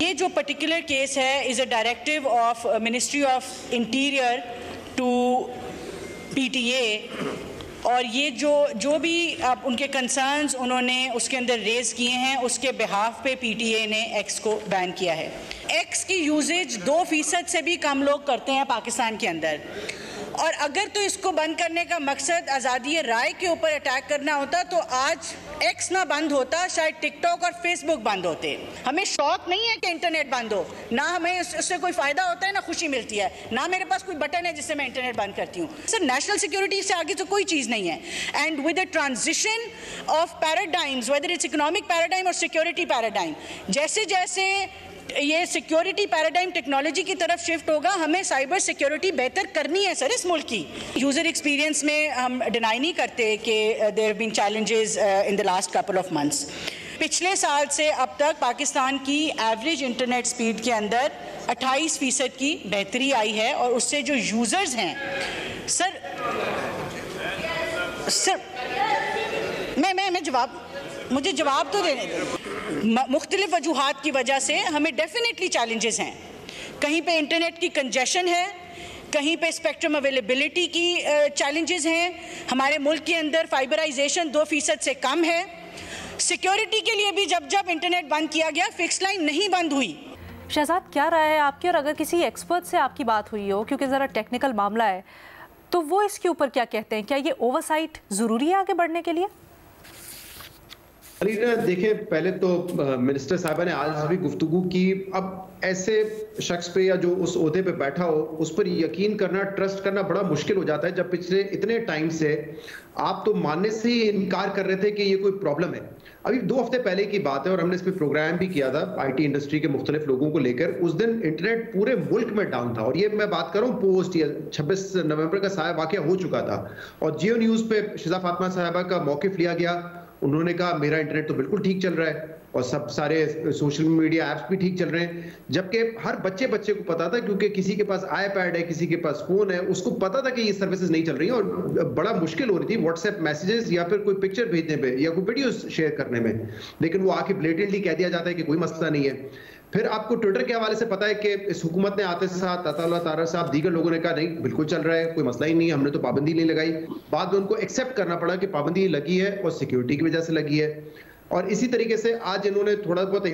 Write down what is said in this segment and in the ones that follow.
ये जो particular case है is a directive of ministry of interior to PTA, और ये जो भी अब उनके कंसर्न्स उन्होंने उसके अंदर रेज़ किए हैं उसके बिहाफ पे PTA ने X को बैन किया है। X की यूजेज 2% से भी कम लोग करते हैं पाकिस्तान के अंदर, और अगर तो इसको बंद करने का मकसद आज़ादी राय के ऊपर अटैक करना होता तो आज X ना बंद होता, शायद टिकटॉक और फेसबुक बंद होते। हमें शौक नहीं है कि इंटरनेट बंद हो, ना हमें उससे कोई फ़ायदा होता है ना खुशी मिलती है, ना मेरे पास कोई बटन है जिससे मैं इंटरनेट बंद करती हूँ। सर, नेशनल सिक्योरिटी से आगे तो कोई चीज़ नहीं है। And with the transition of paradigms, whether it's economic paradigm और सिक्योरिटी पैराडाइम, जैसे जैसे ये सिक्योरिटी पैराडाइम टेक्नोलॉजी की तरफ शिफ्ट होगा, हमें साइबर सिक्योरिटी बेहतर करनी है सर इस मुल्क की। यूज़र एक्सपीरियंस में हम डिनाई नहीं करते कि there have been challenges in the last couple of months. पिछले साल से अब तक पाकिस्तान की एवरेज इंटरनेट स्पीड के अंदर 28% की बेहतरी आई है, और उससे जो यूज़र्स हैं सर मुझे जवाब तो देने दें। मुख्तलिफ वजूहात की वजह से हमें डेफिनेटली चैलेंजेस हैं। कहीं पे इंटरनेट की कंजेशन है, कहीं पे स्पेक्ट्रम अवेलेबिलिटी की चैलेंजेस हैं, हमारे मुल्क के अंदर फाइबराइजेशन 2% से कम है। सिक्योरिटी के लिए भी जब इंटरनेट बंद किया गया, फिक्स लाइन नहीं बंद हुई। शहजाद, क्या राय है आपकी, और अगर किसी एक्सपर्ट से आपकी बात हुई हो, क्योंकि ज़रा टेक्निकल मामला है, तो वो इसके ऊपर क्या कहते हैं? क्या ये ओवरसाइट ज़रूरी है आगे बढ़ने के लिए? अलीना, देखें, पहले तो मिनिस्टर साहिबा ने आज भी गुफ्तगू की। अब ऐसे शख्स पे या जो उस ओहदे पे बैठा हो उस पर यकीन करना, ट्रस्ट करना बड़ा मुश्किल हो जाता है, जब पिछले इतने टाइम से आप तो मानने से ही इनकार कर रहे थे कि ये कोई प्रॉब्लम है। अभी 2 हफ्ते पहले की बात है, और हमने इस पर प्रोग्राम भी किया था IT इंडस्ट्री के मुख्तलिफ लोगों को लेकर। उस दिन इंटरनेट पूरे मुल्क में डाउन था, और ये मैं बात कर रहा हूँ पोस्ट 26 नवंबर का साया वाकया हो चुका था, और जियो न्यूज़ पे शिजा फातिमा साहिबा का मौक़िफ़ लिया गया। उन्होंने कहा मेरा इंटरनेट तो बिल्कुल ठीक चल रहा है, और सब सारे सोशल मीडिया ऐप्स भी ठीक चल रहे हैं। जबकि हर बच्चे को पता था, क्योंकि किसी के पास iPad है, किसी के पास फोन है, उसको पता था कि ये सर्विसेज नहीं चल रही हैं, और बड़ा मुश्किल हो रही थी व्हाट्सएप मैसेजेस या फिर कोई पिक्चर भेजने पे या कोई वीडियो शेयर करने में। लेकिन वो आके ब्लेटेंटली कह दिया जाता है कि कोई मसला नहीं है। फिर आपको ट्विटर के हवाले से पता है कि इस हुकूमत ने आते साथ अताउल्लाह तारा साहब, दीगर लोगों ने कहा नहीं बिल्कुल चल रहा है, कोई मसला ही नहीं, हमने तो पाबंदी नहीं लगाई। बाद में उनको एक्सेप्ट करना पड़ा कि पाबंदी लगी है और सिक्योरिटी की वजह से लगी है। और इसी तरीके से आज इन्होंने थोड़ा बहुत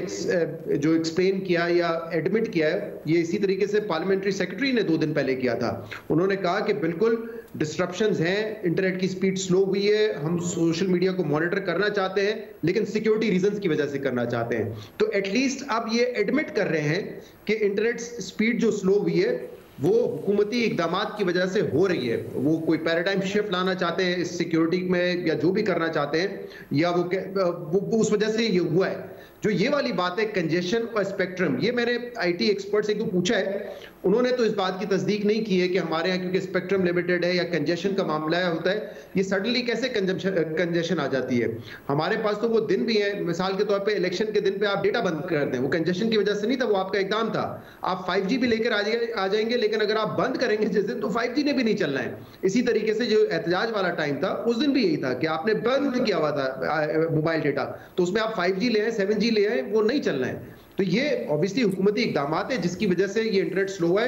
जो एक्सप्लेन किया या एडमिट किया है, ये इसी तरीके से पार्लियामेंट्री सेक्रेटरी ने 2 दिन पहले किया था। उन्होंने कहा कि बिल्कुल डिस्ट्रप्शंस हैं, इंटरनेट की स्पीड स्लो हुई है, हम सोशल मीडिया को मॉनिटर करना चाहते हैं, लेकिन सिक्योरिटी रीजंस की वजह से करना चाहते हैं। तो एटलीस्ट अब ये एडमिट कर रहे हैं कि इंटरनेट स्पीड जो स्लो हुई है वो हुकूमती इकदामात की वजह से हो रही है। वो कोई पैराडाइम शिफ्ट लाना चाहते हैं इस सिक्योरिटी में, या जो भी करना चाहते हैं, या वो उस वजह से ये हुआ है। जो ये वाली बात है कंजेशन और स्पेक्ट्रम, ये मैंने IT एक्सपर्ट से पूछा है, उन्होंने तो इस बात की तस्दीक नहीं की है कि हमारे यहाँ क्योंकि स्पेक्ट्रम लिमिटेड है या कंजेशन का मामला होता है, ये सडनली कैसे कंजेशन आ जाती है। हमारे पास तो वो दिन भी है, मिसाल के तौर पे इलेक्शन के दिन पे आप डेटा बंद कर दें, वो कंजेशन की वजह से नहीं था, वो आपका इकदाम था। आप 5G भी लेकर आ जाएंगे, लेकिन अगर आप बंद करेंगे जिस दिन, तो 5G ने भी नहीं चलना है। इसी तरीके से जो एहतजाज वाला टाइम था उस दिन भी यही था कि आपने बंद किया हुआ था मोबाइल डेटा, तो उसमें आप 5G ले आए, 7G ले आए, वो नहीं चलना है। तो ये ऑब्वियसली हुकूमती इकदामात है जिसकी वजह से ये इंटरनेट स्लो है,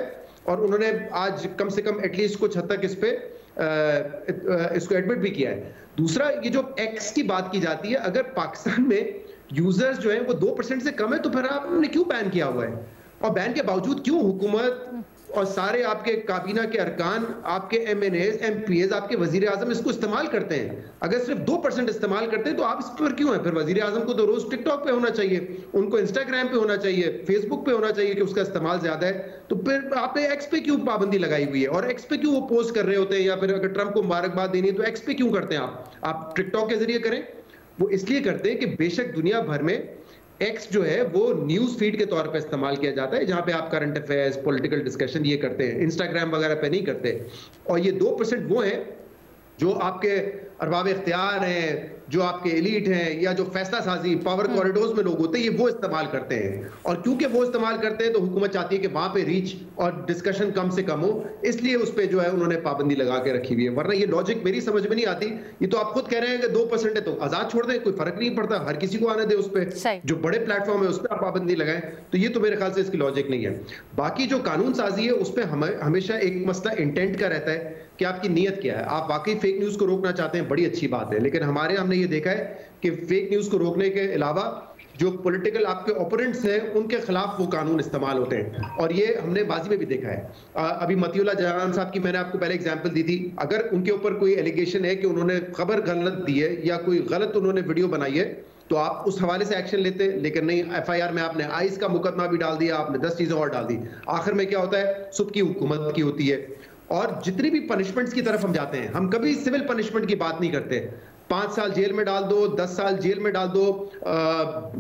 और उन्होंने आज कम से कम एटलीस्ट कुछ हद तक इस पे इसको एडमिट भी किया है। दूसरा, ये जो X की बात की जाती है, अगर पाकिस्तान में यूजर्स जो हैं वो 2% से कम है, तो फिर आपने क्यों बैन किया हुआ है? और बैन के बावजूद क्यों हुकूमत और सारे आपके काबीना के अरकान, आपके MNAs, MPs, आपके वजीर आजम इसको इस्तेमाल करते हैं? अगर सिर्फ 2% इस्तेमाल करते हैं तो आप इस पर क्यों हैं? फिर वजीर आजम को तो रोज टिकटॉक पे होना चाहिए, उनको इंस्टाग्राम पे होना चाहिए, फेसबुक पे होना चाहिए कि उसका इस्तेमाल ज्यादा है। तो फिर आपने X पे क्यों पाबंदी लगाई हुई है? और X पे क्यों वो पोस्ट कर रहे होते हैं? या फिर अगर ट्रंप को मुबारकबाद देनी है तो X पे क्यों करते हैं आप टिकटॉक के जरिए करें। वो इसलिए करते हैं कि बेशक दुनिया भर में X जो है वो न्यूज फीड के तौर पे इस्तेमाल किया जाता है, जहां पे आप करंट अफेयर्स, पॉलिटिकल डिस्कशन ये करते हैं, इंस्टाग्राम वगैरह पे नहीं करते। और ये 2% वो हैं जो आपके अरबाब इख्तियार हैं, जो आपके एलीट हैं, या जो फैसला साजी पावर कॉरिडोर्स में लोग होते हैं, ये वो इस्तेमाल करते हैं। और क्योंकि वो इस्तेमाल करते हैं तो हुकूमत चाहती है कि वहां पे रीच और डिस्कशन कम से कम हो, इसलिए उस पर जो है उन्होंने पाबंदी लगा के रखी हुई है। वरना ये लॉजिक मेरी समझ में नहीं आती। ये तो आप खुद कह रहे हैं कि 2% है तो आजाद छोड़ दें, कोई फर्क नहीं पड़ता, हर किसी को आने दे उस पर। जो बड़े प्लेटफॉर्म है उस पर आप पाबंदी लगाएं, तो ये तो मेरे ख्याल से इसकी लॉजिक नहीं है। बाकी जो कानून साजी है उस पर हमेशा एक मसला इंटेंट का रहता है कि आपकी नीयत क्या है। आप वाकई फेक न्यूज को रोकना चाहते हैं, बड़ी अच्छी बात है, लेकिन हमने ये देखा है कि फेक न्यूज को रोकने के अलावा जो पॉलिटिकल आपके ओपोनेंट्स हैं उनके खिलाफ वो कानून इस्तेमाल होते हैं, और ये हमने बाजी में भी देखा है। अभी मतीउल्लाह जहान साहब की मैंने आपको पहले एग्जांपल दी थी। अगर उनके ऊपर कोई एलिगेशन है कि उन्होंने खबर गलत दी है या कोई गलत उन्होंने वीडियो बनाई है, तो आप उस हवाले से एक्शन लेते, लेकिन नहीं, FIR में आपने आइस का मुकदमा भी डाल दिया, आपने 10 चीजें और डाल दी। आखिर में क्या होता है, सुबह की हुकूमत की होती है। और जितनी भी पनिशमेंट्स की तरफ हम जाते हैं, हम कभी सिविल पनिशमेंट की बात नहीं करते। 5 साल जेल में डाल दो, 10 साल जेल में डाल दो,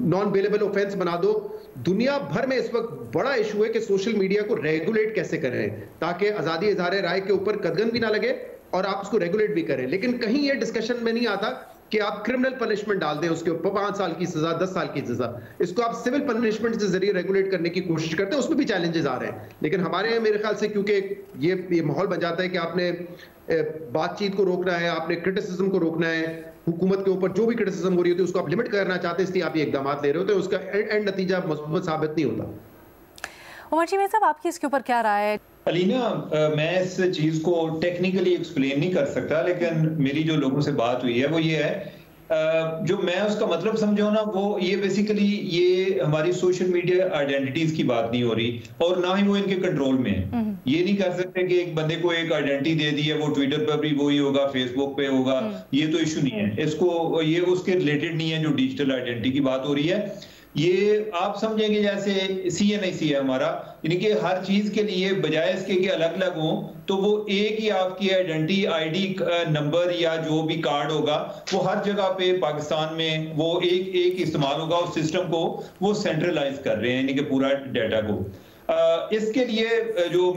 नॉन बेलेबल ऑफेंस बना दो। दुनिया भर में इस वक्त बड़ा इशू है कि सोशल मीडिया को रेगुलेट कैसे करें ताकि आजादी इज़हार राय के ऊपर कदगन भी ना लगे और आप उसको रेगुलेट भी करें। लेकिन कहीं ये डिस्कशन में नहीं आता कि आप क्रिमिनल पनिशमेंट डाल दें, उसके ऊपर 5 साल की सजा, 10 साल की सजा। इसको आप सिविल पनिशमेंट के जरिए रेगुलेट करने की कोशिश करते हैं, उसमें भी चैलेंजेस आ रहे हैं। लेकिन हमारे यहाँ मेरे ख्याल से क्योंकि ये माहौल बन जाता है कि आपने बातचीत को रोकना है, आपने क्रिटिसिज्म को रोकना है, हुकूमत के ऊपर जो भी क्रिटिसिज्म हो रही होती है उसको आप लिमिट करना चाहते हैं, इसलिए आप ये इकदाम ले रहे होते हैं, उसका एंड नतीजा मजबूत साबित नहीं होता। उमर चीमे साहब, आपकी इसके ऊपर क्या राय है? अलीना, मैं इस चीज को टेक्निकली एक्सप्लेन नहीं कर सकता, लेकिन मेरी जो लोगों से बात हुई है वो ये है, जो मैं उसका मतलब समझा ना, वो ये बेसिकली ये हमारी सोशल मीडिया आइडेंटिटीज की बात नहीं हो रही, और ना ही वो इनके कंट्रोल में है। ये नहीं कर सकते कि एक बंदे को एक आइडेंटिटी दे दी है, वो ट्विटर पर भी वही होगा, फेसबुक पे होगा, ये तो इशू नहीं है। इसको ये उसके रिलेटेड नहीं है जो डिजिटल आइडेंटिटी की बात हो रही है। ये आप समझेंगे जैसे CNIC है हमारा, यानी कि हर चीज के लिए बजाय इसके कि अलग अलग हो, तो वो एक ही आपकी आइडेंटिटी ID नंबर या जो भी कार्ड होगा वो हर जगह पे पाकिस्तान में वो एक इस्तेमाल होगा। उस सिस्टम को वो सेंट्रलाइज कर रहे हैं, यानी कि पूरा डाटा को। इसके लिए जो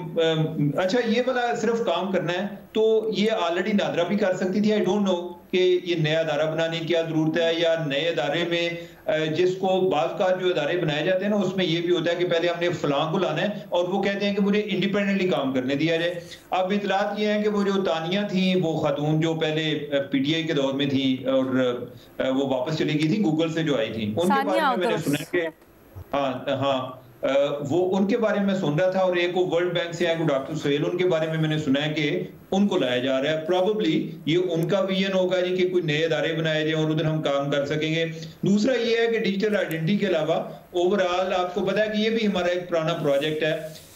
अच्छा ये वाला सिर्फ काम करना है, तो ये ऑलरेडी नादरा भी कर सकती थी। आई डोंट नो कि ये नया अदारा बनाने की क्या जरूरत है, या नए अदारे में जिसको बाज़ का जो अदारे बनाए जाते हैं ना, उसमें ये भी होता है कि पहले हमने फलां को लाना है और वो कहते हैं कि मुझे इंडिपेंडेंटली काम करने दिया जाए। अब इतलात ये है कि वो जो तानिया थी, वो खातून जो पहले PTI के दौर में थी और वो वापस चली गई थी गूगल से जो आई थी, उनके बारे में मैंने सुना कि हाँ वो उनके बारे में सुन रहा था, और एक वो वर्ल्ड बैंक से आए डॉक्टर सोहेल, उनके बारे में मैंने सुना है कि उनको लाया जा रहा है। प्रॉबली ये उनका विजन होगा जी कि कोई नए अदारे बनाए जाए और उधर हम काम कर सकेंगे। दूसरा ये है कि डिजिटल आइडेंटिटी के अलावा ओवरऑल आपको पता है कि ये भी हमारा एक पुराना प्रोजेक्ट है।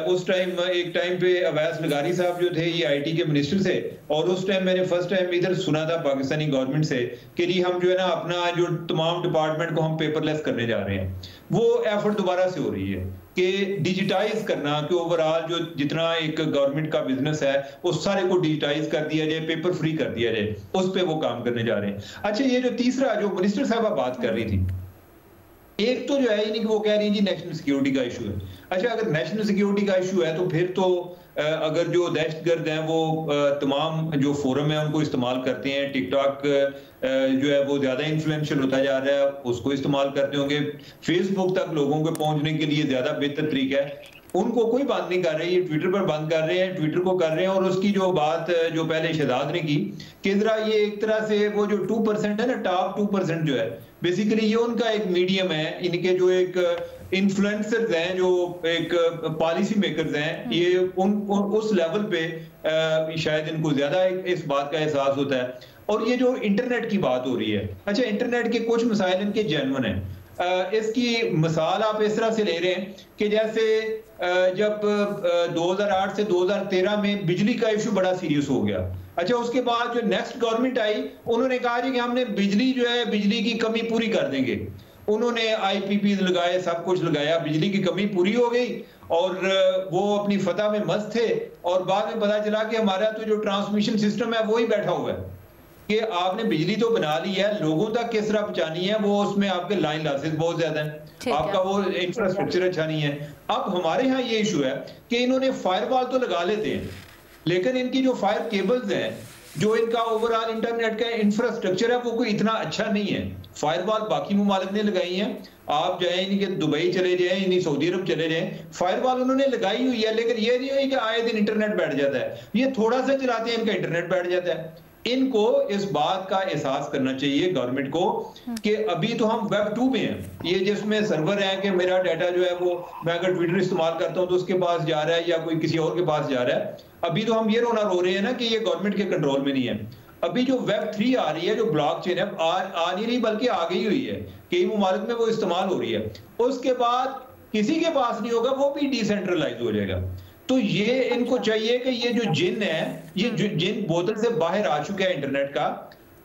उस टाइम एक टाइम पे अवैस लगारी साहब जो थे ये IT के मिनिस्टर थे, और उस टाइम मैंने फर्स्ट टाइम इधर सुना था पाकिस्तानी गवर्नमेंट से कि जी हम जो है ना अपना जो तमाम डिपार्टमेंट को हम पेपरलेस करने जा रहे हैं। वो एफर्ट दोबारा से हो रही है कि डिजिटाइज करना, कि ओवरऑल जो जितना एक गवर्नमेंट का बिजनेस है उस सारे को डिजिटाइज कर दिया जाए, पेपर फ्री कर दिया जाए, उस पर वो काम करने जा रहे हैं। अच्छा, ये जो तीसरा जो मिनिस्टर साहबा बात कर रही थी, एक तो जो है यानी कि वो कह रही है जी नेशनल सिक्योरिटी का इशू है। अच्छा, अगर नेशनल सिक्योरिटी का इशू है तो फिर तो अगर जो दहशतगर्द हैं वो तमाम जो फोरम है उनको इस्तेमाल करते हैं, टिकटॉक जो है वो ज्यादा इन्फ्लुएंशियल होता जा रहा है, उसको इस्तेमाल करते होंगे, फेसबुक तक लोगों को पहुंचने के लिए ज्यादा बेहतर तरीका है, उनको कोई बात नहीं कर रही है, ट्विटर पर बंद कर रहे हैं, ट्विटर को कर रहे हैं। और उसकी जो बात जो पहले शहजाद ने की कि जरा ये एक तरह से वो जो 2% है ना, टॉप 2% जो है, बेसिकली ये उनका एक मीडियम है, इनके जो एक इन्फ्लुएंसर्स हैं, जो एक पॉलिसी मेकर्स हैं, ये उस लेवल पे शायद इनको ज्यादा इस बात का एहसास होता है। और ये जो इंटरनेट की बात हो रही है, अच्छा इंटरनेट के कुछ मसाइल इनके जेन्युइन हैं। इसकी मिसाल आप इस तरह से ले रहे हैं कि जैसे जब 2008 से 2013 में बिजली का इशू बड़ा सीरियस हो गया। अच्छा, उसके बाद जो नेक्स्ट गवर्नमेंट आई, उन्होंने कहा कि हमने बिजली जो है बिजली की कमी पूरी कर देंगे। उन्होंने IPP लगाए, सब कुछ लगाया, बिजली की कमी पूरी हो गई और वो अपनी फतह में मस्त थे। और बाद में पता चला कि हमारा तो जो ट्रांसमिशन सिस्टम है वो ही बैठा हुआ है कि आपने बिजली तो बना ली है, लोगों तक किस तरह पहुंचानी है, वो उसमें आपके लाइन लॉसेस बहुत ज्यादा हैं, आपका वो इंफ्रास्ट्रक्चर अच्छा नहीं है। अब हमारे यहाँ ये इशू है कि इन्होंने फायरवॉल तो लगा लेते हैं, लेकिन इनकी जो फायर केबल्स हैं जो इनका ओवरऑल इंटरनेट का इंफ्रास्ट्रक्चर है वो कोई इतना अच्छा नहीं है। फायरवॉल बाकी मुमालिक ने लगाई है, आप जाए इनके दुबई चले जाए, इन्हीं सऊदी अरब चले जाए, फायरवॉल उन्होंने लगाई हुई है, लेकिन ये नहीं है कि आए दिन इंटरनेट बैठ जाता है। ये थोड़ा सा चलाते हैं इनका इंटरनेट बैठ जाता है। इनको इस बात का एहसास करना चाहिए गवर्नमेंट को कि अभी तो हम वेब 2 में हैं, ये जिसमें सर्वर है कि मेरा डाटा जो है वो मैं अगर ट्विटर इस्तेमाल करता हूं तो उसके पास जा रहा है या कोई किसी और के पास जा रहा है। अभी तो हम ये रोना रो रहे हैं ना कि ये गवर्नमेंट के कंट्रोल में नहीं है। अभी जो वेब 3 आ रही है, जो ब्लॉकचेन है, आ नहीं रही बल्कि आ गई हुई है, कई मुमालिक में वो इस्तेमाल हो रही है। उसके बाद किसी के पास नहीं होगा, वो भी डिसेंट्रलाइज हो जाएगा। तो ये इनको चाहिए कि ये जो जिन है, ये जिन बोतल से बाहर आ चुका है इंटरनेट का,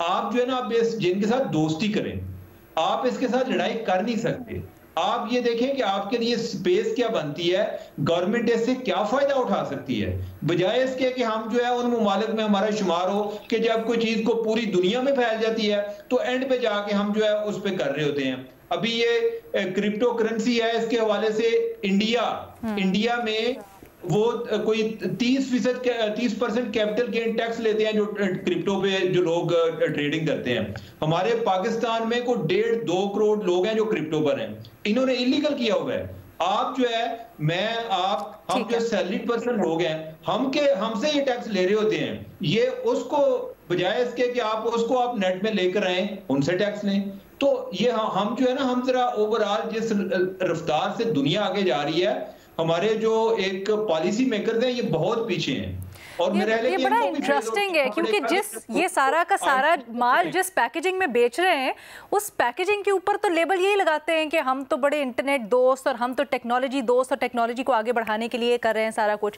आप जो है ना आप इस जिन के साथ दोस्ती करें, आप इसके साथ लड़ाई कर नहीं सकते। आप ये देखें कि आपके लिए स्पेस क्या बनती है, गवर्नमेंट इससे क्या फायदा उठा सकती है, बजाय इसके कि हम जो है उन मुमालिक में हमारा शुमार हो कि जब कोई चीज को पूरी दुनिया में फैल जाती है तो एंड पे जाके हम जो है उस पर कर रहे होते हैं। अभी ये क्रिप्टो करेंसी है, इसके हवाले से इंडिया में वो कोई 30% कैपिटल गेन टैक्स लेते हैं जो क्रिप्टो पे जो लोग ट्रेडिंग करते हैं। हमारे पाकिस्तान में कोई 1.5-2 करोड़ लोग हैं जो क्रिप्टो पर हैं, इन्होंने इलीगल किया हुआ है। आप जो है हम जो सैलरीड पर्सन लोग हैं, हमसे ये टैक्स ले रहे होते हैं, ये उसको बजाय इसके कि आप उसको आप नेट में लेकर आए उनसे टैक्स लें। तो ये हम जो है ना, हम जरा ओवरऑल जिस रफ्तार से दुनिया आगे जा रही है, हमारे जो एक पॉलिसी मेकर्स हैं ये बहुत पीछे हैं। और ये बड़ा इंटरेस्टिंग है क्योंकि जिस ये सारा का सारा माल जिस पैकेजिंग में बेच रहे हैं, उस पैकेजिंग के ऊपर तो लेबल यही लगाते हैं कि हम तो बड़े इंटरनेट दोस्त और हम तो टेक्नोलॉजी दोस्त और टेक्नोलॉजी को आगे बढ़ाने के लिए कर रहे हैं सारा कुछ।